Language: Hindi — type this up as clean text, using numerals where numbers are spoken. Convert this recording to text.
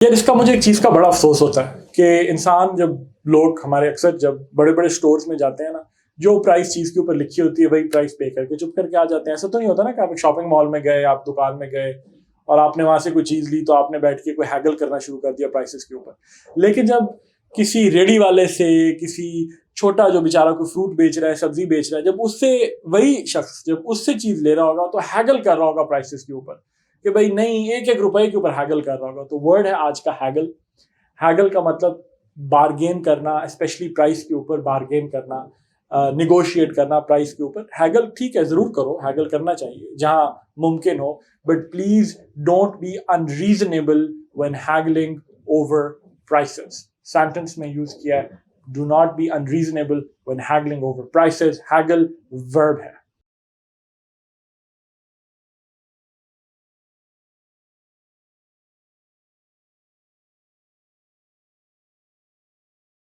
यार इसका मुझे एक चीज़ का बड़ा अफसोस होता है कि इंसान जब लोग हमारे अक्सर जब बड़े बड़े स्टोर्स में जाते हैं ना, जो प्राइस चीज़ के ऊपर लिखी होती है वही प्राइस पे करके चुप करके आ जाते हैं। ऐसा तो नहीं होता ना कि आप एक शॉपिंग मॉल में गए, आप दुकान में गए और आपने वहां से कोई चीज़ ली तो आपने बैठ के कोई हैगल करना शुरू कर दिया प्राइसेस के ऊपर। लेकिन जब किसी रेडी वाले से, किसी छोटा जो बेचारा कोई फ्रूट बेच रहा है, सब्जी बेच रहा है, जब उससे वही शख्स जब उससे चीज़ ले रहा होगा तो हैगल कर रहा होगा प्राइसेस के ऊपर कि भाई नहीं, एक एक रुपए के ऊपर हैगल कर रहा होगा। तो वर्ड है आज का हैगल। हैगल का मतलब बार्गेन करना, स्पेशली प्राइस के ऊपर बार्गेन करना, निगोशिएट करना प्राइस के ऊपर। हैगल ठीक है, जरूर करो, हैगल करना चाहिए जहां मुमकिन हो, but please don't be unreasonable when haggling over prices. Sentence में यूज किया है, do not be unreasonable when haggling over prices. Hegel verb है।